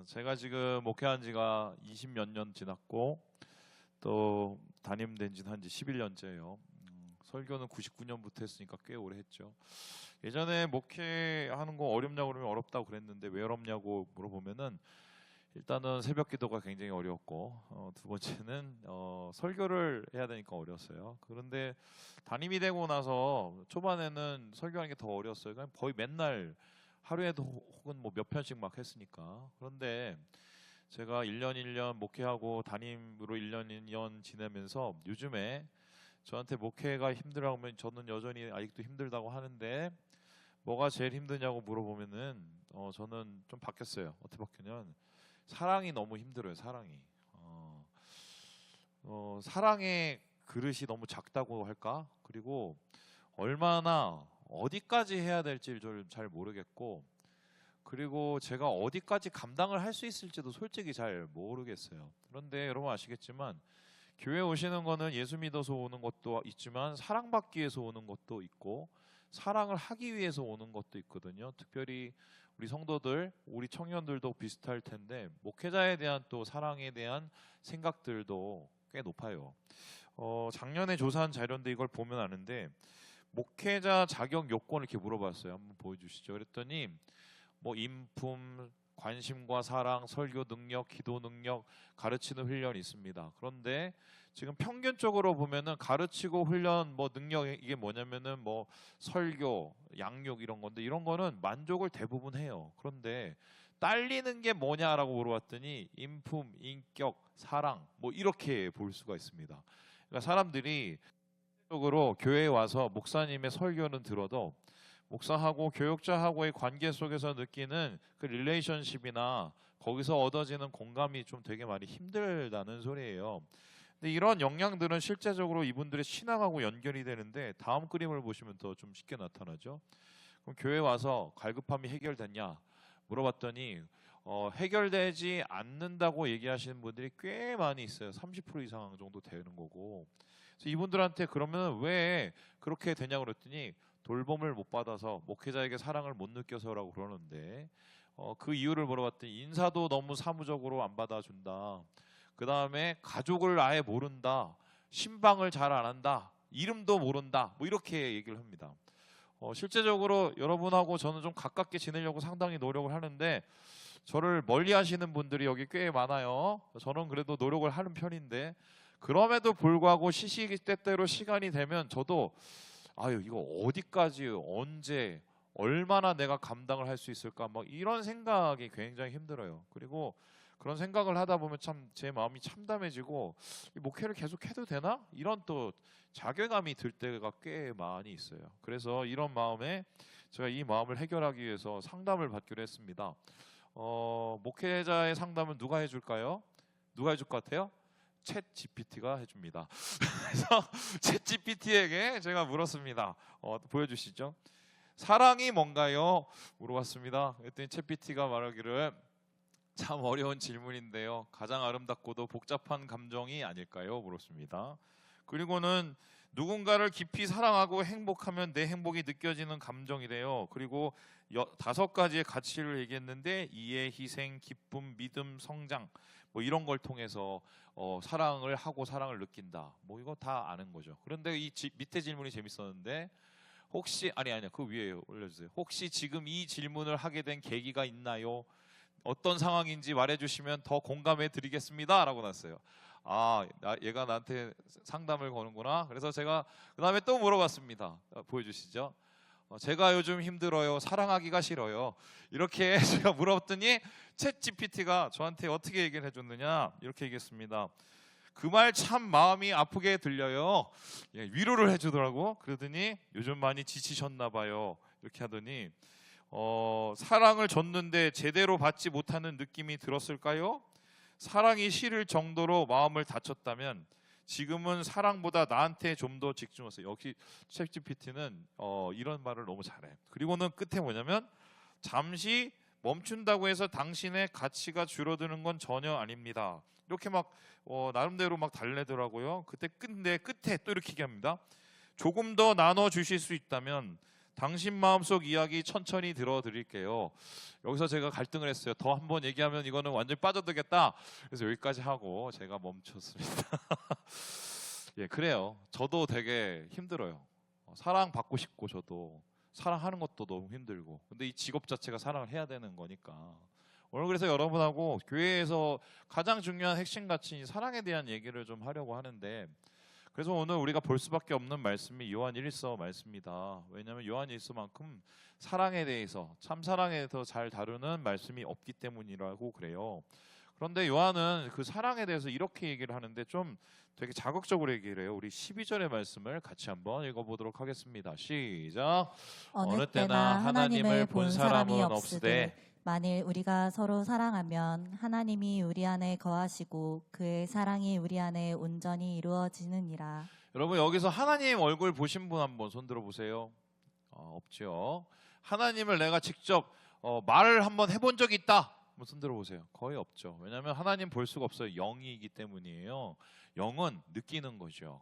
제가 지금 목회한 지가 20몇 년 지났고 또 담임된 지는 한지 11년째예요. 설교는 99년부터 했으니까 꽤 오래 했죠. 예전에 목회하는 거 어렵냐고 그러면 어렵다고 그랬는데 왜 어렵냐고 물어보면은 일단은 새벽 기도가 굉장히 어려웠고 두 번째는 설교를 해야 되니까 어려웠어요. 그런데 담임이 되고 나서 초반에는 설교하는 게 더 어려웠어요. 그냥 거의 맨날 하루에도 혹은 뭐 몇 편씩 막 했으니까. 그런데 제가 1년 1년 목회하고 담임으로 1년 1년 지내면서 요즘에 저한테 목회가 힘들다고 하면 저는 여전히 아직도 힘들다고 하는데 뭐가 제일 힘드냐고 물어보면은 저는 좀 바뀌었어요. 어떻게 바뀌냐면 사랑이 너무 힘들어요. 사랑이 사랑의 그릇이 너무 작다고 할까? 그리고 얼마나 어디까지 해야 될지 잘 모르겠고, 그리고 제가 어디까지 감당을 할 수 있을지도 솔직히 잘 모르겠어요. 그런데 여러분 아시겠지만 교회 오시는 거는 예수 믿어서 오는 것도 있지만 사랑받기 위해서 오는 것도 있고 사랑을 하기 위해서 오는 것도 있거든요. 특별히 우리 성도들, 우리 청년들도 비슷할 텐데 목회자에 대한 또 사랑에 대한 생각들도 꽤 높아요. 작년에 조사한 자료인데 이걸 보면 아는데 목회자 자격 요건을 이렇게 물어봤어요. 한번 보여주시죠. 그랬더니 뭐 인품, 관심과 사랑, 설교 능력, 기도 능력, 가르치는 훈련이 있습니다. 그런데 지금 평균적으로 보면은 가르치고 훈련 뭐 능력 이게 뭐냐면은 뭐 설교, 양육 이런 건데 이런 거는 만족을 대부분 해요. 그런데 딸리는 게 뭐냐라고 물어봤더니 인품, 인격, 사랑 뭐 이렇게 볼 수가 있습니다. 그러니까 사람들이 적으로 교회에 와서 목사님의 설교는 들어도 목사하고 교육자하고의 관계 속에서 느끼는 그 릴레이션십이나 거기서 얻어지는 공감이 좀 되게 많이 힘들다는 소리예요. 근데 이런 영향들은 실제적으로 이분들의 신앙하고 연결이 되는데 다음 그림을 보시면 더 좀 쉽게 나타나죠. 그럼 교회 와서 갈급함이 해결됐냐 물어봤더니 해결되지 않는다고 얘기하시는 분들이 꽤 많이 있어요. 30% 이상 정도 되는 거고. 그래서 이분들한테 그러면 왜 그렇게 되냐고 그랬더니 돌봄을 못 받아서 목회자에게 사랑을 못 느껴서라고 그러는데 그 이유를 물어봤더니 인사도 너무 사무적으로 안 받아준다. 그 다음에 가족을 아예 모른다. 신방을 잘 안 한다. 이름도 모른다. 뭐 이렇게 얘기를 합니다. 실제적으로 여러분하고 저는 좀 가깝게 지내려고 상당히 노력을 하는데 저를 멀리 하시는 분들이 여기 꽤 많아요. 저는 그래도 노력을 하는 편인데 그럼에도 불구하고 시시때때로 시간이 되면 저도 아유 이거 어디까지 언제 얼마나 내가 감당을 할 수 있을까 막 이런 생각이 굉장히 힘들어요. 그리고 그런 생각을 하다 보면 참 제 마음이 참담해지고 이 목회를 계속 해도 되나? 이런 또 자괴감이 들 때가 꽤 많이 있어요. 그래서 이런 마음에 제가 이 마음을 해결하기 위해서 상담을 받기로 했습니다. 목회자의 상담은 누가 해줄까요? 누가 해줄 것 같아요? 챗 GPT가 해줍니다. 그래서 챗 GPT에게 제가 물었습니다. 보여주시죠. 사랑이 뭔가요? 물어봤습니다. 그랬더니 챗 GPT가 말하기를 참 어려운 질문인데요. 가장 아름답고도 복잡한 감정이 아닐까요? 물었습니다. 그리고는 누군가를 깊이 사랑하고 행복하면 내 행복이 느껴지는 감정이래요. 그리고 5가지의 가치를 얘기했는데 이해, 희생, 기쁨, 믿음, 성장 뭐 이런 걸 통해서 사랑을 하고 사랑을 느낀다. 뭐 이거 다 아는 거죠. 그런데 이 밑에 질문이 재밌었는데 혹시 아니야 그 위에 올려주세요. 혹시 지금 이 질문을 하게 된 계기가 있나요? 어떤 상황인지 말해주시면 더 공감해 드리겠습니다 라고 났어요. 얘가 나한테 상담을 거는구나. 그래서 제가 그 다음에 또 물어봤습니다. 보여주시죠. 제가 요즘 힘들어요. 사랑하기가 싫어요. 이렇게 제가 물어봤더니 챗 GPT가 저한테 어떻게 얘기를 해줬느냐 이렇게 얘기했습니다. 그 말 참 마음이 아프게 들려요. 위로를 해주더라고. 그러더니 요즘 많이 지치셨나 봐요. 이렇게 하더니 사랑을 줬는데 제대로 받지 못하는 느낌이 들었을까요? 사랑이 싫을 정도로 마음을 다쳤다면 지금은 사랑보다 나한테 좀 더 집중했어요. 여기 챗GPT는 이런 말을 너무 잘해. 그리고는 끝에 뭐냐면 잠시 멈춘다고 해서 당신의 가치가 줄어드는 건 전혀 아닙니다. 이렇게 막 나름대로 막 달래더라고요. 근데 끝에 또 이렇게 얘기합니다. 조금 더 나눠 주실 수 있다면 당신 마음속 이야기 천천히 들어드릴게요. 여기서 제가 갈등을 했어요. 더 한 번 얘기하면 이거는 완전히 빠져들겠다. 그래서 여기까지 하고 제가 멈췄습니다. 예, 그래요. 저도 되게 힘들어요. 사랑받고 싶고 저도 사랑하는 것도 너무 힘들고. 근데 이 직업 자체가 사랑을 해야 되는 거니까. 오늘 그래서 여러분하고 교회에서 가장 중요한 핵심 가치인 사랑에 대한 얘기를 좀 하려고 하는데, 그래서 오늘 우리가 볼 수밖에 없는 말씀이 요한 1서 말씀입니다. 왜냐하면 요한 1서만큼 사랑에 대해서, 참 사랑에 대해서 잘 다루는 말씀이 없기 때문이라고 그래요. 그런데 요한은 그 사랑에 대해서 이렇게 얘기를 하는데 좀 되게 자극적으로 얘기를 해요. 우리 12절의 말씀을 같이 한번 읽어보도록 하겠습니다. 시작. 어느 때나 하나님을 본 사람은 없으되 만일 우리가 서로 사랑하면 하나님이 우리 안에 거하시고 그의 사랑이 우리 안에 온전히 이루어지느니라. 여러분 여기서 하나님 얼굴 보신 분 한번 손 들어보세요. 없죠. 하나님을 내가 직접 말을 한번 해본 적이 있다. 한번 손 들어보세요. 거의 없죠. 왜냐하면 하나님 볼 수가 없어요. 영이기 때문이에요. 영은 느끼는 거죠.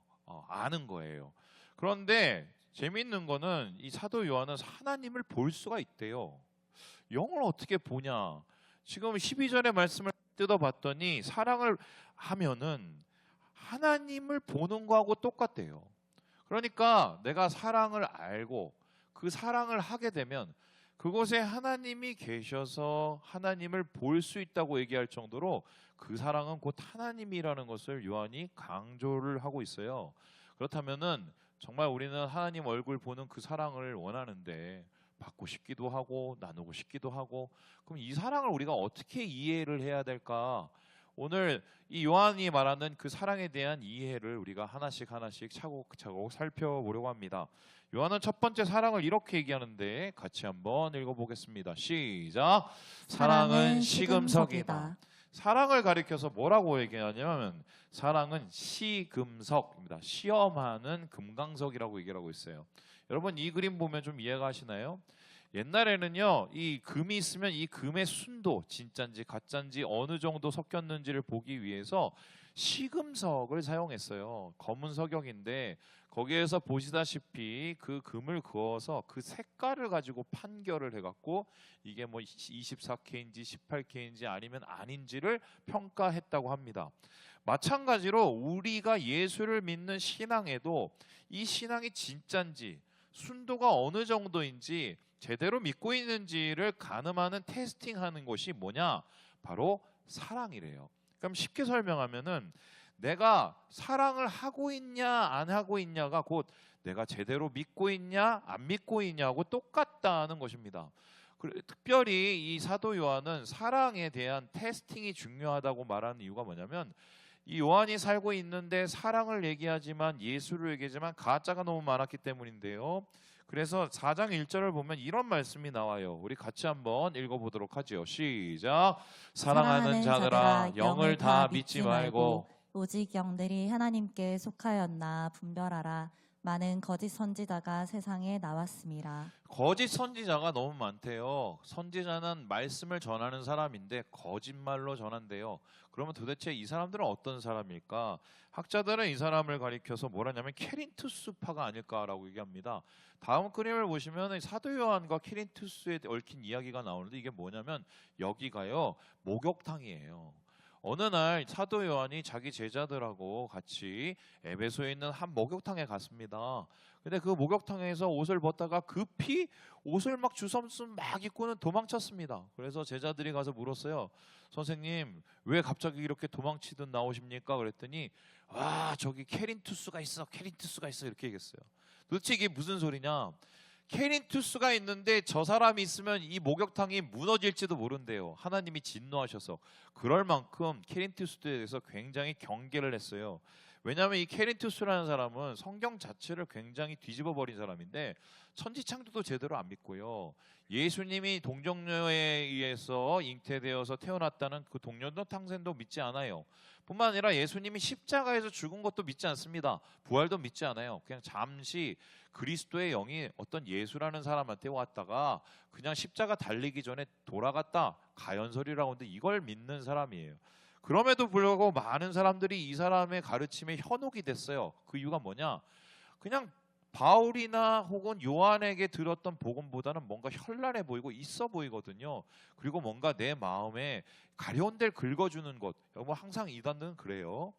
아는 거예요. 그런데 재미있는 거는 이 사도 요한은 하나님을 볼 수가 있대요. 영을 어떻게 보냐? 지금 12절의 말씀을 뜯어봤더니 사랑을 하면은 하나님을 보는 거하고 똑같대요. 그러니까 내가 사랑을 알고 그 사랑을 하게 되면 그곳에 하나님이 계셔서 하나님을 볼 수 있다고 얘기할 정도로 그 사랑은 곧 하나님이라는 것을 요한이 강조를 하고 있어요. 그렇다면은 정말 우리는 하나님 얼굴 보는 그 사랑을 원하는데 받고 싶기도 하고 나누고 싶기도 하고, 그럼 이 사랑을 우리가 어떻게 이해를 해야 될까? 오늘 이 요한이 말하는 그 사랑에 대한 이해를 우리가 하나씩 차곡차곡 살펴보려고 합니다. 요한은 첫 번째 사랑을 이렇게 얘기하는데 같이 한번 읽어보겠습니다. 시작. 사랑은 시금석이다. 사랑을 가리켜서 뭐라고 얘기하냐면 사랑은 시금석입니다. 시험하는 금강석이라고 얘기를 하고 있어요. 여러분 이 그림 보면 좀 이해가 하시나요? 옛날에는요 이 금이 있으면 이 금의 순도 진짠지 가짠지 어느 정도 섞였는지를 보기 위해서 시금석을 사용했어요. 검은 석영인데 거기에서 보시다시피 그 금을 그어서 그 색깔을 가지고 판결을 해갖고 이게 뭐 24K인지 18K인지 아니면 아닌지를 평가했다고 합니다. 마찬가지로 우리가 예수를 믿는 신앙에도 이 신앙이 진짠지 순도가 어느 정도인지 제대로 믿고 있는지를 가늠하는 테스팅하는 것이 뭐냐? 바로 사랑이래요. 그럼 쉽게 설명하면은 내가 사랑을 하고 있냐 안 하고 있냐가 곧 내가 제대로 믿고 있냐 안 믿고 있냐하고 똑같다는 것입니다. 특별히 이 사도 요한은 사랑에 대한 테스팅이 중요하다고 말하는 이유가 뭐냐면 이 요한이 살고 있는데 사랑을 얘기하지만 예수를 얘기하지만 가짜가 너무 많았기 때문인데요. 그래서 4장 1절을 보면 이런 말씀이 나와요. 우리 같이 한번 읽어보도록 하죠. 시작. 사랑하는 자들아 영을 다 믿지 말고 오직 영들이 하나님께 속하였나 분별하라. 많은 거짓 선지자가 세상에 나왔습니다. 거짓 선지자가 너무 많대요. 선지자는 말씀을 전하는 사람인데 거짓말로 전한대요. 그러면 도대체 이 사람들은 어떤 사람일까? 학자들은 이 사람을 가리켜서 뭐라냐면 케린투스파가 아닐까라고 얘기합니다. 다음 그림을 보시면 사도 요한과 케린투스에 얽힌 이야기가 나오는데 이게 뭐냐면 여기가요 목욕탕이에요. 어느 날 사도 요한이 자기 제자들하고 같이 에베소에 있는 한 목욕탕에 갔습니다. 근데 그 목욕탕에서 옷을 벗다가 급히 옷을 막 주섬주섬 막 입고는 도망쳤습니다. 그래서 제자들이 가서 물었어요. 선생님 왜 갑자기 이렇게 도망치듯 나오십니까? 그랬더니 와 저기 케린투스가 있어 이렇게 얘기했어요. 도대체 이게 무슨 소리냐? 케린투스가 있는데 저 사람이 있으면 이 목욕탕이 무너질지도 모른대요. 하나님이 진노하셔서. 그럴 만큼 케린투스에 대해서 굉장히 경계를 했어요. 왜냐하면 이 케린투스라는 사람은 성경 자체를 굉장히 뒤집어 버린 사람인데 천지창조도 제대로 안 믿고요. 예수님이 동정녀에 의해서 잉태되어서 태어났다는 그 동정녀 탕생도 믿지 않아요. 뿐만 아니라 예수님이 십자가에서 죽은 것도 믿지 않습니다. 부활도 믿지 않아요. 그냥 잠시 그리스도의 영이 어떤 예수라는 사람한테 왔다가 그냥 십자가 달리기 전에 돌아갔다 가연설이라고 하는데 이걸 믿는 사람이에요. 그럼에도 불구하고 많은 사람들이 이 사람의 가르침에 현혹이 됐어요. 그 이유가 뭐냐? 그냥 바울이나 혹은 요한에게 들었던 복음보다는 뭔가 현란해 보이고 있어 보이거든요. 그리고 뭔가 내 마음에 가려운 데를 긁어주는 것. 여러분 항상 이단은 그래요.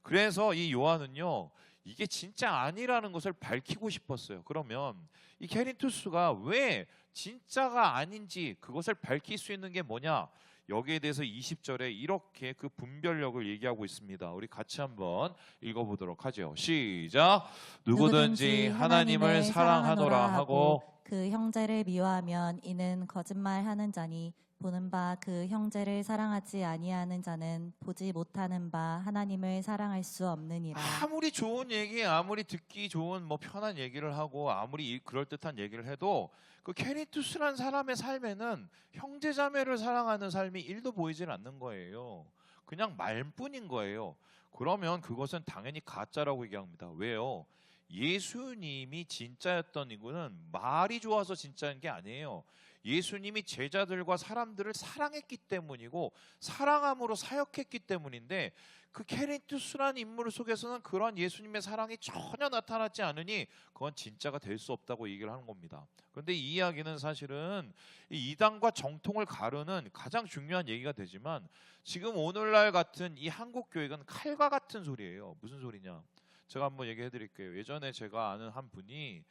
그래서 이 요한은요, 이게 진짜 아니라는 것을 밝히고 싶었어요. 그러면 이 케린투스가 왜 진짜가 아닌지 그것을 밝힐 수 있는 게 뭐냐? 여기에 대해서 20절에 이렇게 그 분별력을 얘기하고 있습니다. 우리 같이 한번 읽어보도록 하죠. 시작. 누구든지 하나님을 사랑하노라 하고 그 형제를 미워하면 이는 거짓말하는 자니 보는 바 그 형제를 사랑하지 아니하는 자는 보지 못하는 바 하나님을 사랑할 수 없느니라. 아무리 좋은 얘기, 아무리 듣기 좋은 뭐 편한 얘기를 하고 아무리 그럴듯한 얘기를 해도 그 케리투스란 사람의 삶에는 형제자매를 사랑하는 삶이 1도 보이질 않는 거예요. 그냥 말뿐인 거예요. 그러면 그것은 당연히 가짜라고 얘기합니다. 왜요? 예수님이 진짜였던 이유는 말이 좋아서 진짜인 게 아니에요. 예수님이 제자들과 사람들을 사랑했기 때문이고 사랑함으로 사역했기 때문인데, 그 케린투스라는 인물 속에서는 그런 예수님의 사랑이 전혀 나타나지 않으니 그건 진짜가 될 수 없다고 얘기를 하는 겁니다. 그런데 이 이야기는 사실은 이 이단과 정통을 가르는 가장 중요한 얘기가 되지만, 지금 오늘날 같은 이 한국 교회는 칼과 같은 소리예요. 무슨 소리냐? 제가 한번 얘기해 드릴게요. 예전에 제가 아는 한 분이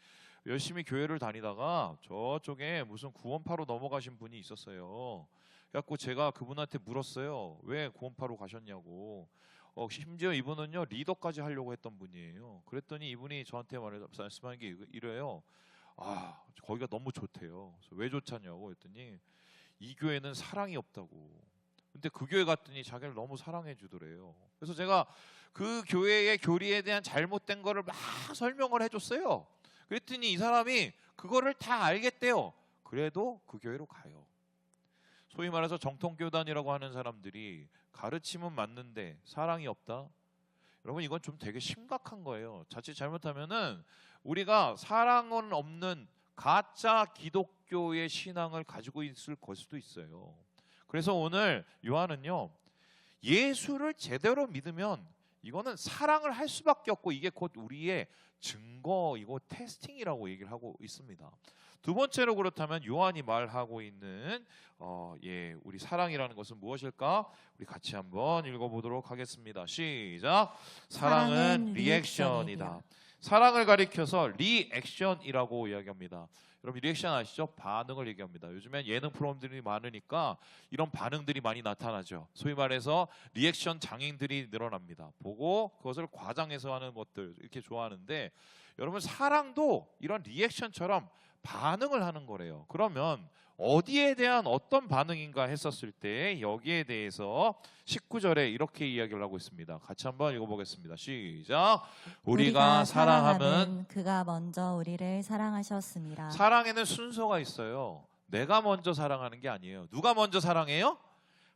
열심히 교회를 다니다가 저쪽에 무슨 구원파로 넘어가신 분이 있었어요. 그래갖고 제가 그분한테 물었어요. 왜 구원파로 가셨냐고. 심지어 이분은요, 리더까지 하려고 했던 분이에요. 그랬더니 이분이 저한테 말씀하는 게 이래요. 아, 거기가 너무 좋대요. 그래서 왜 좋냐고 했더니 이 교회는 사랑이 없다고. 근데 그 교회 갔더니 자기를 너무 사랑해 주더래요. 그래서 제가 그 교회의 교리에 대한 잘못된 거를 막 설명을 해줬어요. 그랬더니 이 사람이 그거를 다 알겠대요. 그래도 그 교회로 가요. 소위 말해서 정통교단이라고 하는 사람들이 가르침은 맞는데 사랑이 없다? 여러분, 이건 좀 되게 심각한 거예요. 자칫 잘못하면은 우리가 사랑은 없는 가짜 기독교의 신앙을 가지고 있을 걸 수도 있어요. 그래서 오늘 요한은요, 예수를 제대로 믿으면 이거는 사랑을 할 수밖에 없고, 이게 곧 우리의 증거이고 테스팅이라고 얘기를 하고 있습니다. 두 번째로, 그렇다면 요한이 말하고 있는 우리 사랑이라는 것은 무엇일까? 우리 같이 한번 읽어보도록 하겠습니다. 시작. 사랑은 리액션이다. 사랑을 가리켜서 리액션이라고 이야기합니다. 여러분, 리액션 아시죠? 반응을 얘기합니다. 요즘엔 예능 프로그램들이 많으니까 이런 반응들이 많이 나타나죠. 소위 말해서 리액션 장인들이 늘어납니다. 보고 그것을 과장해서 하는 것들 이렇게 좋아하는데, 여러분, 사랑도 이런 리액션처럼 반응을 하는 거래요. 그러면 어디에 대한 어떤 반응인가 했었을 때 여기에 대해서 19절에 이렇게 이야기를 하고 있습니다. 같이 한번 읽어보겠습니다. 시작. 우리가 사랑하면 그가 먼저 우리를 사랑하셨습니다. 사랑에는 순서가 있어요. 내가 먼저 사랑하는 게 아니에요. 누가 먼저 사랑해요?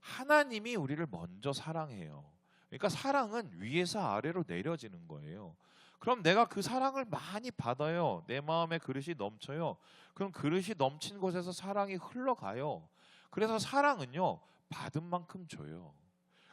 하나님이 우리를 먼저 사랑해요. 그러니까 사랑은 위에서 아래로 내려지는 거예요. 그럼 내가 그 사랑을 많이 받아요. 내 마음에 그릇이 넘쳐요. 그럼 그릇이 넘친 곳에서 사랑이 흘러가요. 그래서 사랑은요, 받은 만큼 줘요.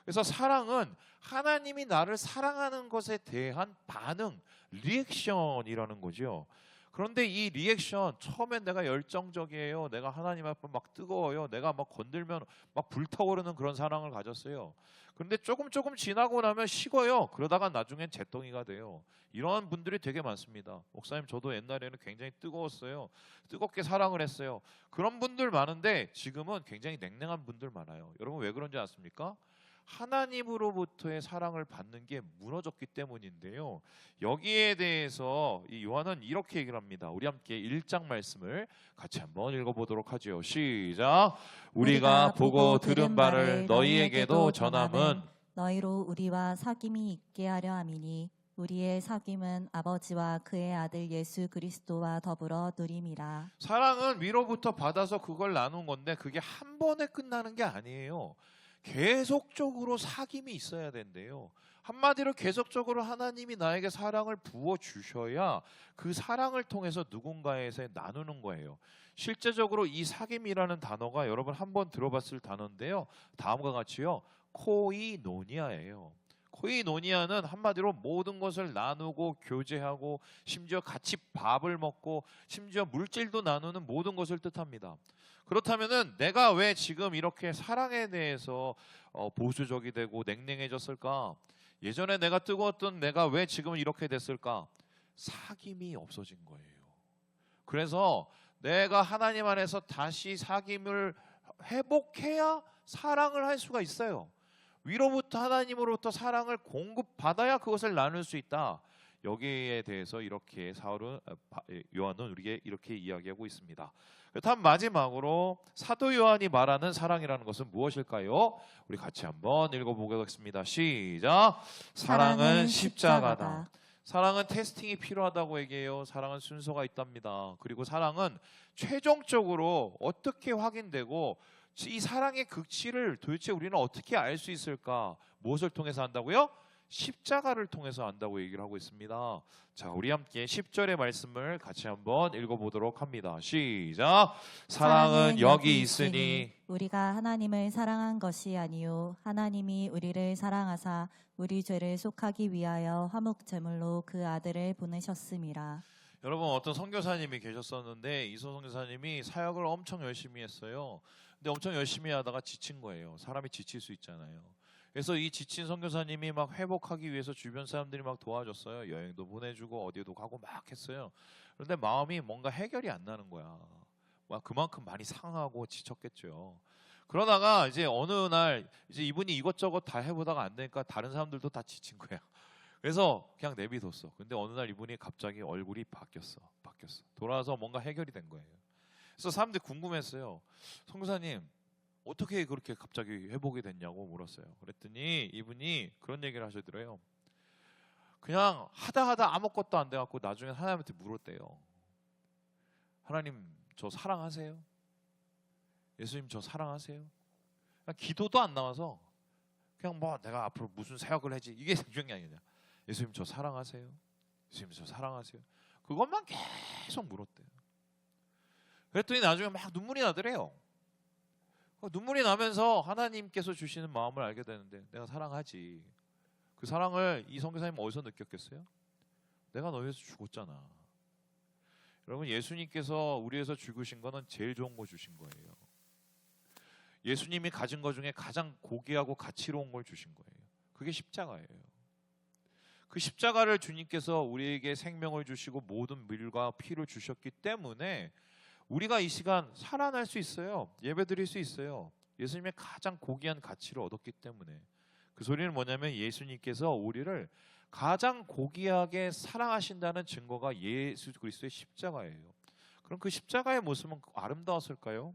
그래서 사랑은 하나님이 나를 사랑하는 것에 대한 반응, 리액션이라는 거죠. 그런데 이 리액션, 처음엔 내가 열정적이에요. 내가 하나님 앞에 막 뜨거워요. 내가 막 건들면 막 불타오르는 그런 사랑을 가졌어요. 그런데 조금 지나고 나면 식어요. 그러다가 나중엔 잿덩이가 돼요. 이런 분들이 되게 많습니다. 목사님, 저도 옛날에는 굉장히 뜨거웠어요. 뜨겁게 사랑을 했어요. 그런 분들 많은데 지금은 굉장히 냉랭한 분들 많아요. 여러분, 왜 그런지 아십니까? 하나님으로부터의 사랑을 받는 게 무너졌기 때문인데요. 여기에 대해서 이 요한은 이렇게 얘기를 합니다. 우리 함께 1장 말씀을 같이 한번 읽어보도록 하죠. 시작. 우리가 보고 들은 바를 너희에게도 전함은 너희로 우리와 사귐이 있게 하려 함이니 우리의 사귐은 아버지와 그의 아들 예수 그리스도와 더불어 누림이라. 사랑은 위로부터 받아서 그걸 나눈 건데 그게 한 번에 끝나는 게 아니에요. 계속적으로 사귐이 있어야 된대요. 한마디로 계속적으로 하나님이 나에게 사랑을 부어 주셔야 그 사랑을 통해서 누군가에게 나누는 거예요. 실제적으로 이 사귐이라는 단어가 여러분 한번 들어봤을 단어인데요. 다음과 같이요. 코이노니아예요. 코이노니아는 한마디로 모든 것을 나누고 교제하고 심지어 같이 밥을 먹고 심지어 물질도 나누는 모든 것을 뜻합니다. 그렇다면은 내가 왜 지금 이렇게 사랑에 대해서 보수적이 되고 냉랭해졌을까? 예전에 내가 뜨거웠던 내가 왜 지금 이렇게 됐을까? 사귐이 없어진 거예요. 그래서 내가 하나님 안에서 다시 사귐을 회복해야 사랑을 할 수가 있어요. 위로부터 하나님으로부터 사랑을 공급받아야 그것을 나눌 수 있다. 여기에 대해서 이렇게 요한은 우리에게 이렇게 이야기하고 있습니다. 그렇다면 마지막으로 사도 요한이 말하는 사랑이라는 것은 무엇일까요? 우리 같이 한번 읽어보겠습니다. 시작. 사랑은 십자가다. 사랑은 테스팅이 필요하다고 얘기해요. 사랑은 순서가 있답니다. 그리고 사랑은 최종적으로 어떻게 확인되고 이 사랑의 극치를 도대체 우리는 어떻게 알 수 있을까? 무엇을 통해서 안다고요? 십자가를 통해서 안다고 얘기를 하고 있습니다. 자, 우리 함께 10절의 말씀을 같이 한번 읽어보도록 합니다. 시작. 사랑은 여기 있으니 우리가 하나님을 사랑한 것이 아니요 하나님이 우리를 사랑하사 우리 죄를 속하기 위하여 화목 제물로 그 아들을 보내셨음이라. 여러분, 어떤 선교사님이 계셨었는데 이 선교사님이 사역을 엄청 열심히 했어요. 근데 엄청 열심히 하다가 지친 거예요. 사람이 지칠 수 있잖아요. 그래서 이 지친 선교사님이 막 회복하기 위해서 주변 사람들이 막 도와줬어요. 여행도 보내주고 어디도 가고 막 했어요. 그런데 마음이 뭔가 해결이 안 나는 거야. 막 그만큼 많이 상하고 지쳤겠죠. 그러다가 이제 어느 날 이제 이분이 이것저것 다 해보다가 안 되니까 다른 사람들도 다 지친 거야. 그래서 그냥 내비뒀어. 근데 어느 날 이분이 갑자기 얼굴이 바뀌었어. 돌아와서 뭔가 해결이 된 거예요. 그래서 사람들이 궁금했어요. 선교사님, 어떻게 그렇게 갑자기 회복이 됐냐고 물었어요. 그랬더니 이분이 그런 얘기를 하시더래요. 그냥 하다 아무것도 안 돼갖고 나중에 하나님한테 물었대요. 하나님, 저 사랑하세요? 예수님, 저 사랑하세요? 그냥 기도도 안 나와서 그냥 뭐 내가 앞으로 무슨 사역을 하지 이게 중요한 게 아니냐. 예수님, 저 사랑하세요? 예수님, 저 사랑하세요? 그것만 계속 물었대요. 그랬더니 나중에 막 눈물이 나더래요. 눈물이 나면서 하나님께서 주시는 마음을 알게 되는데 내가 사랑하지. 그 사랑을 이 선교사님 어디서 느꼈겠어요? 내가 너희 위해서 죽었잖아. 여러분, 예수님께서 우리 위해서 죽으신 거는 제일 좋은 거 주신 거예요. 예수님이 가진 것 중에 가장 고귀하고 가치로운 걸 주신 거예요. 그게 십자가예요. 그 십자가를 주님께서 우리에게 생명을 주시고 모든 물과 피를 주셨기 때문에 우리가 이 시간 살아날 수 있어요. 예배드릴 수 있어요. 예수님의 가장 고귀한 가치를 얻었기 때문에. 그 소리는 뭐냐면 예수님께서 우리를 가장 고귀하게 사랑하신다는 증거가 예수 그리스도의 십자가예요. 그럼 그 십자가의 모습은 아름다웠을까요?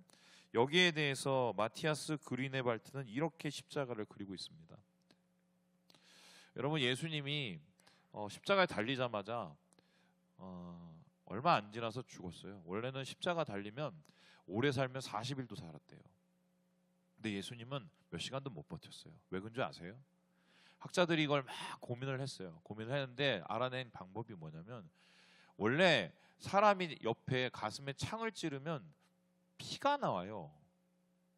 여기에 대해서 마티아스 그리네발트는 이렇게 십자가를 그리고 있습니다. 여러분, 예수님이 십자가에 달리자마자 얼마 안 지나서 죽었어요. 원래는 십자가 달리면 오래 살면 40일도 살았대요. 근데 예수님은 몇 시간도 못 버텼어요. 왜 그런 줄 아세요? 학자들이 이걸 막 고민을 했어요. 고민을 했는데 알아낸 방법이 뭐냐면 원래 사람이 옆에 가슴에 창을 찌르면 피가 나와요.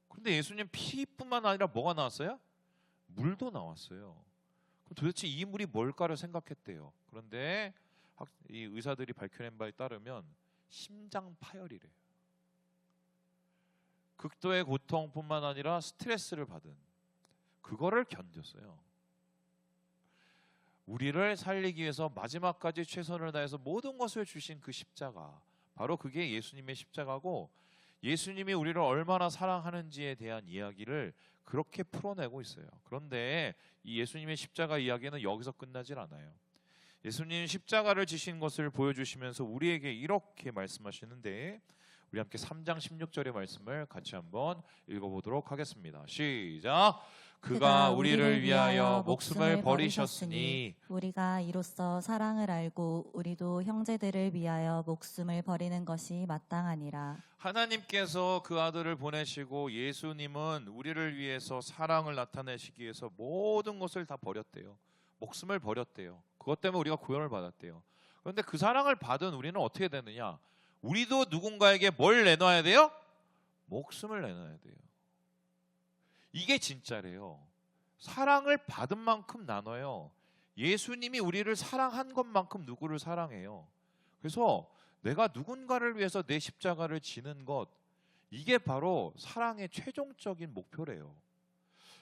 그런데 예수님 피뿐만 아니라 뭐가 나왔어요? 물도 나왔어요. 그럼 도대체 이 물이 뭘까를 생각했대요. 그런데 이 의사들이 밝혀낸 바에 따르면 심장 파열이래요. 극도의 고통뿐만 아니라 스트레스를 받은 그거를 견뎠어요. 우리를 살리기 위해서 마지막까지 최선을 다해서 모든 것을 주신 그 십자가, 바로 그게 예수님의 십자가고 예수님이 우리를 얼마나 사랑하는지에 대한 이야기를 그렇게 풀어내고 있어요. 그런데 이 예수님의 십자가 이야기는 여기서 끝나질 않아요. 예수님 십자가를 지신 것을 보여주시면서 우리에게 이렇게 말씀하시는데 우리 함께 3장 16절의 말씀을 같이 한번 읽어보도록 하겠습니다. 시작. 그가 우리를 위하여 목숨을 버리셨으니 우리가 이로써 사랑을 알고 우리도 형제들을 위하여 목숨을 버리는 것이 마땅하니라. 하나님께서 그 아들을 보내시고 예수님은 우리를 위해서 사랑을 나타내시기 위해서 모든 것을 다 버렸대요. 목숨을 버렸대요. 그것 때문에 우리가 구원을 받았대요. 그런데 그 사랑을 받은 우리는 어떻게 되느냐? 우리도 누군가에게 뭘 내놔야 돼요? 목숨을 내놔야 돼요. 이게 진짜래요. 사랑을 받은 만큼 나눠요. 예수님이 우리를 사랑한 것만큼 누구를 사랑해요. 그래서 내가 누군가를 위해서 내 십자가를 지는 것, 이게 바로 사랑의 최종적인 목표래요.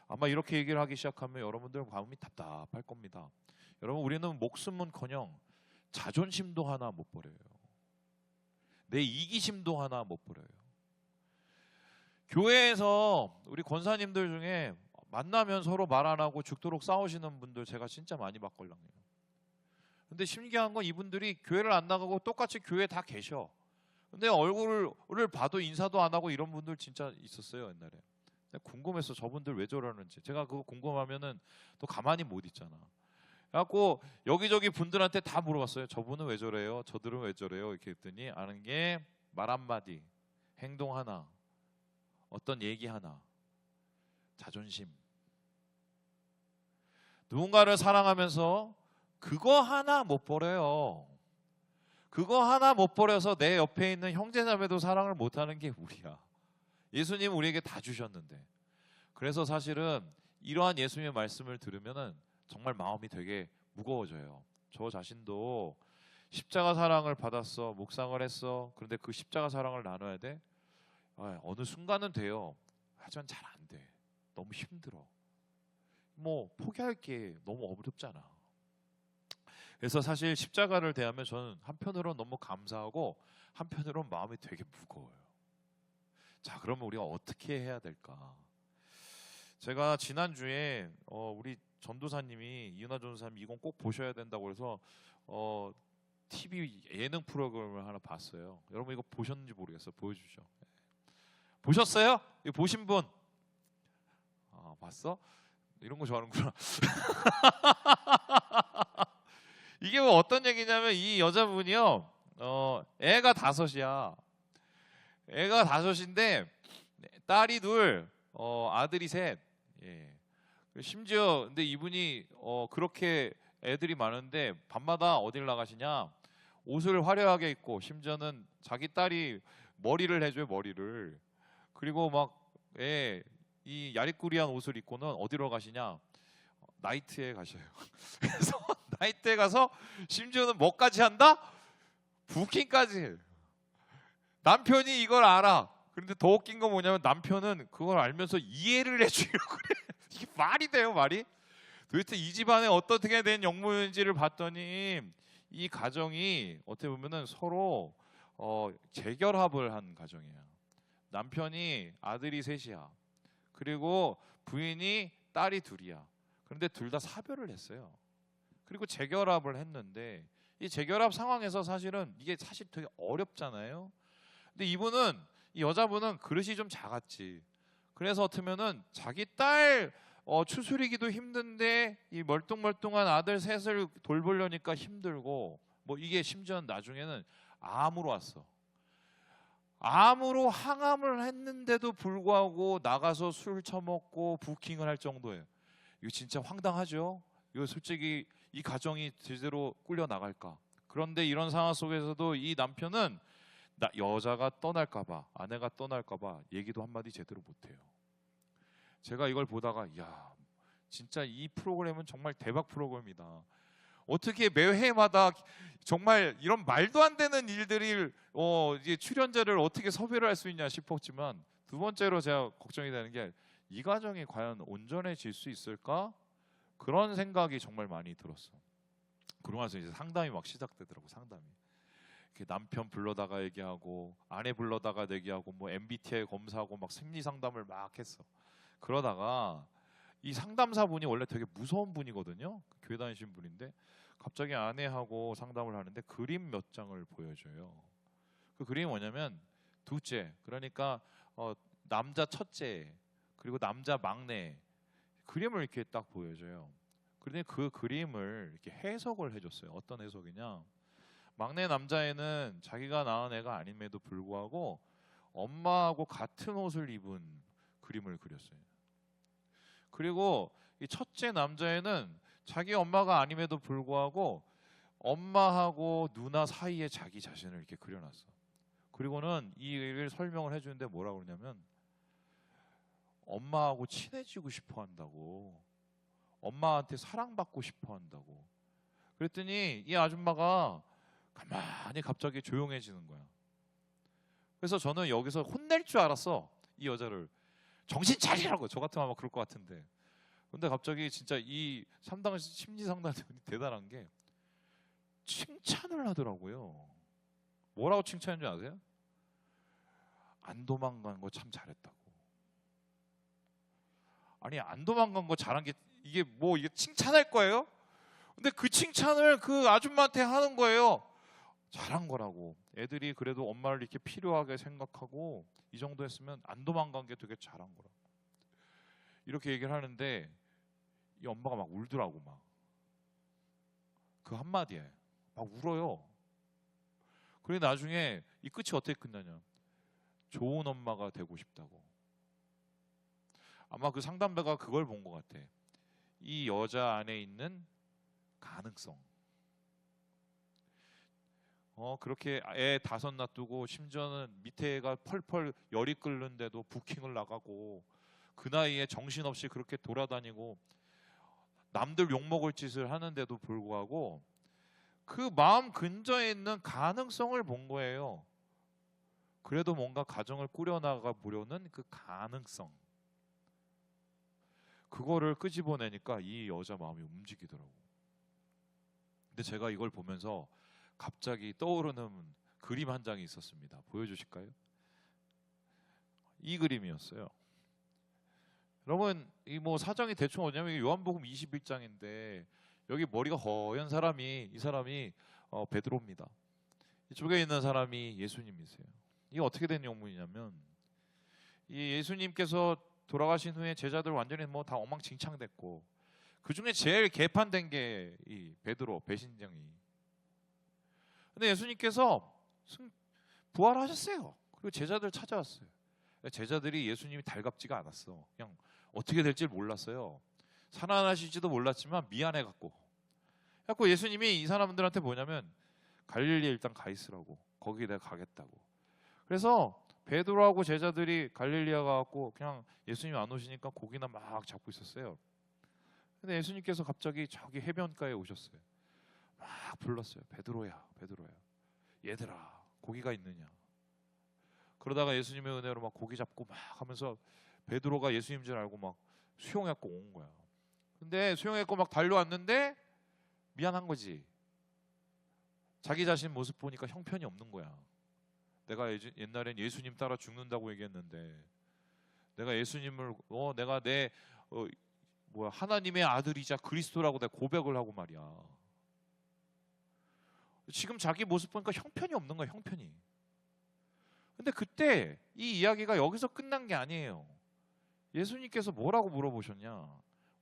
아마 이렇게 얘기를 하기 시작하면 여러분들 마음이 답답할 겁니다. 여러분, 우리는 목숨은커녕 자존심도 하나 못 버려요. 내 이기심도 하나 못 버려요. 교회에서 우리 권사님들 중에 만나면 서로 말 안 하고 죽도록 싸우시는 분들 제가 진짜 많이 봤걸랑요. 근데 신기한 건 이분들이 교회를 안 나가고 똑같이 교회에 다 계셔. 근데 얼굴을 봐도 인사도 안 하고 이런 분들 진짜 있었어요, 옛날에. 궁금해서 저분들 왜 저러는지. 제가 그거 궁금하면은 또 가만히 못 있잖아. 그래갖고 여기저기 분들한테 다 물어봤어요. 저분은 왜 저래요? 저들은 왜 저래요? 이렇게 했더니 아는 게 말 한마디, 행동 하나, 어떤 얘기 하나, 자존심. 누군가를 사랑하면서 그거 하나 못 버려요. 그거 하나 못 버려서 내 옆에 있는 형제자매도 사랑을 못하는 게 우리야. 예수님 우리에게 다 주셨는데. 그래서 사실은 이러한 예수님의 말씀을 들으면은 정말 마음이 되게 무거워져요. 저 자신도 십자가 사랑을 받았어, 묵상을 했어. 그런데 그 십자가 사랑을 나눠야 돼? 어느 순간은 돼요. 하지만 잘 안 돼. 너무 힘들어. 뭐 포기할 게 너무 어렵잖아. 그래서 사실 십자가를 대하면 저는 한편으로는 너무 감사하고 한편으로는 마음이 되게 무거워요. 자, 그러면 우리가 어떻게 해야 될까? 제가 지난주에 우리 전도사님이 이은하 전도사님 이건 꼭 보셔야 된다고 해서 TV 예능 프로그램을 하나 봤어요. 여러분 이거 보셨는지 모르겠어요. 보여주죠. 보셨어요? 이거 보신 분? 봤어? 이런 거 좋아하는구나. 이게 뭐 어떤 얘기냐면 이 여자분이요, 애가 5이야. 애가 5인데 딸이 2, 아들이 3. 예. 심지어 근데 이분이 그렇게 애들이 많은데 밤마다 어딜 나가시냐? 옷을 화려하게 입고 심지어는 자기 딸이 머리를 해줘요, 머리를. 그리고 막 이 야리꾸리한 옷을 입고는 어디로 가시냐? 나이트에 가셔요. 그래서 나이트에 가서 심지어는 뭐까지 한다? 부킹까지 해요. 남편이 이걸 알아. 그런데 더 웃긴 건 뭐냐면 남편은 그걸 알면서 이해를 해주려고 그래. 이게 말이 돼요, 말이? 도대체 이 집안에 어떻게 된 영문인지를 봤더니 이 가정이 어떻게 보면은 서로 재결합을 한 가정이에요. 남편이 아들이 3이야. 그리고 부인이 딸이 2이야. 그런데 둘 다 사별을 했어요. 그리고 재결합을 했는데 이 재결합 상황에서 사실은 이게 사실 되게 어렵잖아요. 근데 이 여자분은 그릇이 좀 작았지. 그래서 어쩌면은 자기 딸 추스리기도 힘든데 이 멀뚱멀뚱한 아들 3을 돌보려니까 힘들고 뭐 이게 심지어는 나중에는 암으로 왔어. 암으로 항암을 했는데도 불구하고 나가서 술 처먹고 부킹을 할 정도예요. 이거 진짜 황당하죠? 이거 솔직히 이 가정이 제대로 꿀려 나갈까? 그런데 이런 상황 속에서도 이 남편은 여자가 떠날까봐, 아내가 떠날까봐 얘기도 한마디 제대로 못해요. 제가 이걸 보다가 야, 진짜 이 프로그램은 정말 대박 프로그램이다. 어떻게 매회마다 정말 이런 말도 안 되는 일들이 이제 출연자를 어떻게 섭외를 할 수 있냐 싶었지만, 두 번째로 제가 걱정이 되는 게 이 가정이 과연 온전해질 수 있을까? 그런 생각이 정말 많이 들었어. 그러고 나서 이제 상담이 막 시작되더라고. 상담이 이렇게 남편 불러다가 얘기하고 아내 불러다가 얘기하고 뭐 MBTI 검사하고 막 심리 상담을 막 했어. 그러다가 이 상담사분이 원래 되게 무서운 분이거든요. 교회 다니신 분인데 갑자기 아내하고 상담을 하는데 그림 몇 장을 보여줘요. 그 그림이 뭐냐면 둘째, 그러니까 남자 첫째 그리고 남자 막내 그림을 이렇게 딱 보여줘요. 그런데 그 그림을 이렇게 해석을 해줬어요. 어떤 해석이냐? 막내 남자애는 자기가 낳은 애가 아님에도 불구하고 엄마하고 같은 옷을 입은 그림을 그렸어요. 그리고 이 첫째 남자애는 자기 엄마가 아님에도 불구하고 엄마하고 누나 사이에 자기 자신을 이렇게 그려놨어. 그리고는 이 일을 설명을 해주는데 뭐라고 그러냐면 엄마하고 친해지고 싶어 한다고. 엄마한테 사랑받고 싶어 한다고. 그랬더니 이 아줌마가 가만히 갑자기 조용해지는 거야. 그래서 저는 여기서 혼낼 줄 알았어. 이 여자를. 정신 차리라고. 저 같으면 아마 그럴 것 같은데. 근데 갑자기 진짜 이 상담 심리 상담이 대단한 게 칭찬을 하더라고요. 뭐라고 칭찬했는지 아세요? 안 도망간 거 참 잘했다고. 아니 안 도망간 거 잘한 게 이게 뭐 이게 칭찬할 거예요? 근데 그 칭찬을 그 아줌마한테 하는 거예요. 잘한 거라고. 애들이 그래도 엄마를 이렇게 필요하게 생각하고 이 정도 했으면 안 도망간 게 되게 잘한 거라고. 이렇게 얘기를 하는데 이 엄마가 막 울더라고. 막 그 한마디에 막 울어요. 그래 나중에 이 끝이 어떻게 끝나냐. 좋은 엄마가 되고 싶다고. 아마 그 상담가가 그걸 본 것 같아. 이 여자 안에 있는 가능성. 그렇게 애 5 놔두고 심지어는 밑에 애가 펄펄 열이 끓는데도 부킹을 나가고 그 나이에 정신없이 그렇게 돌아다니고 남들 욕먹을 짓을 하는데도 불구하고 그 마음 근저에 있는 가능성을 본 거예요. 그래도 뭔가 가정을 꾸려나가 보려는 그 가능성. 그거를 끄집어내니까 이 여자 마음이 움직이더라고. 근데 제가 이걸 보면서 갑자기 떠오르는 그림 한 장이 있었습니다. 보여주실까요? 이 그림이었어요. 여러분 이 뭐 사정이 대충 뭐냐면 이게 요한복음 21장인데 여기 머리가 허연 사람이 이 사람이 베드로입니다. 이쪽에 있는 사람이 예수님이세요. 이게 어떻게 된 영문이냐면 이 예수님께서 돌아가신 후에 제자들 완전히 뭐 다 엉망진창됐고 그 중에 제일 개판된 게 이 베드로 배신장이. 근데 예수님께서 부활하셨어요. 그리고 제자들 찾아왔어요. 제자들이 예수님이 달갑지가 않았어. 그냥 어떻게 될지 몰랐어요. 살아나실지도 몰랐지만 미안해갖고. 그래서 예수님이 이 사람들한테 뭐냐면 갈릴리에 일단 가 있으라고. 거기 내가 가겠다고. 그래서 베드로하고 제자들이 갈릴리아 가갖고 그냥 예수님 안 오시니까 고기나 막 잡고 있었어요. 근데 예수님께서 갑자기 저기 해변가에 오셨어요. 막 불렀어요. 베드로야, 베드로야. 얘들아, 고기가 있느냐. 그러다가 예수님의 은혜로 막 고기 잡고 막 하면서 베드로가 예수님 줄 알고 막 수용해갖고 온 거야. 근데 수용해갖고 막 달려왔는데 미안한 거지. 자기 자신 모습 보니까 형편이 없는 거야. 내가 옛날엔 예수님 따라 죽는다고 얘기했는데 내가 예수님을 내가 내 하나님의 아들이자 그리스도라고 내가 고백을 하고 말이야. 지금 자기 모습 보니까 형편이 없는 거야. 형편이. 근데 그때 이 이야기가 여기서 끝난 게 아니에요. 예수님께서 뭐라고 물어보셨냐.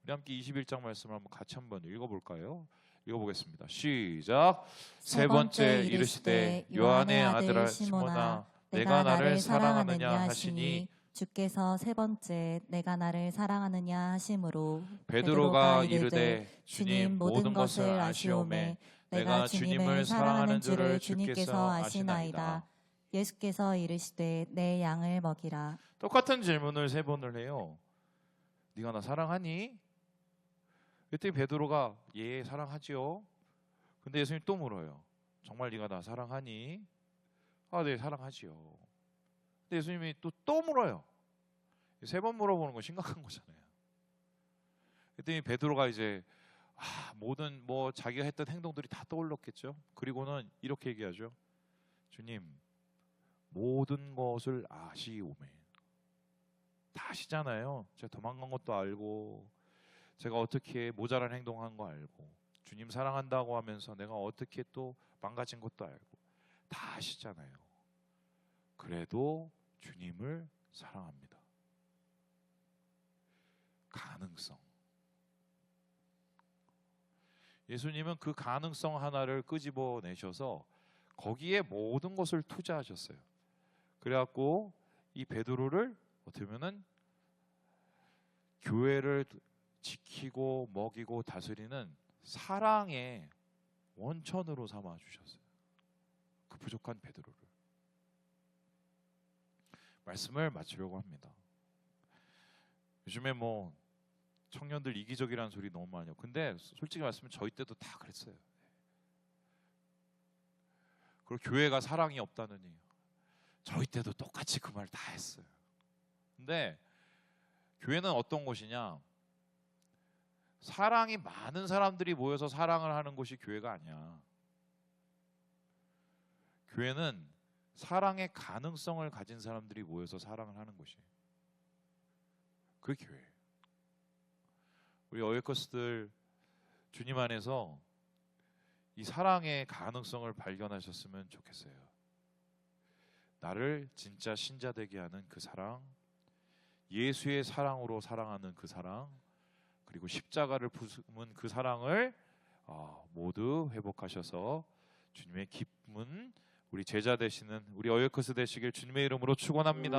우리 함께 21장 말씀을 같이 한번 읽어볼까요? 읽어보겠습니다. 시작. 세 번째 이르시되 요한의 아들아 시몬아 내가 나를 사랑하느냐 하시니 주께서 세 번째 내가 나를 사랑하느냐 하심으로 베드로가 이르되 주님 모든 것을 아시오매 내가 주님을 사랑하는 줄을 주께서 아시나이다. 예수께서 이르시되 내 양을 먹이라. 똑같은 질문을 3번을 해요. 네가 나 사랑하니? 그때 베드로가 예 사랑하지요. 근데 예수님 또 물어요. 정말 네가 나 사랑하니? 아, 네 사랑하지요. 근데 예수님이 또 물어요. 3번 물어보는 거 심각한 거잖아요. 그때 베드로가 이제 모든 자기가 했던 행동들이 다 떠올랐겠죠. 그리고는 이렇게 얘기하죠. 주님 모든 것을 아시오매. 다 아시잖아요. 제가 도망간 것도 알고 제가 어떻게 모자란 행동한 거 알고 주님 사랑한다고 하면서 내가 어떻게 또 망가진 것도 알고 다 아시잖아요. 그래도 주님을 사랑합니다. 가능성. 예수님은 그 가능성 하나를 끄집어내셔서 거기에 모든 것을 투자하셨어요. 그래갖고 이 베드로를 어떻게 보면은 교회를 지키고 먹이고 다스리는 사랑의 원천으로 삼아 주셨어요. 그 부족한 베드로를. 말씀을 마치려고 합니다. 요즘에 청년들 이기적이라는 소리 너무 많이 해요. 근데 솔직히 말씀은 저희 때도 다 그랬어요. 그리고 교회가 사랑이 없다느니 저희 때도 똑같이 그 말 다 했어요. 근데 교회는 어떤 곳이냐? 사랑이 많은 사람들이 모여서 사랑을 하는 곳이 교회가 아니야. 교회는 사랑의 가능성을 가진 사람들이 모여서 사랑을 하는 곳이에요. 그게 교회예요. 우리 어웨커스들 주님 안에서 이 사랑의 가능성을 발견하셨으면 좋겠어요. 나를 진짜 신자 되게 하는 그 사랑, 예수의 사랑으로 사랑하는 그 사랑, 그리고 십자가를 품은 그 사랑을 모두 회복하셔서 주님의 기쁨은 우리 제자 되시는 우리 어웨커스 되시길 주님의 이름으로 축원합니다.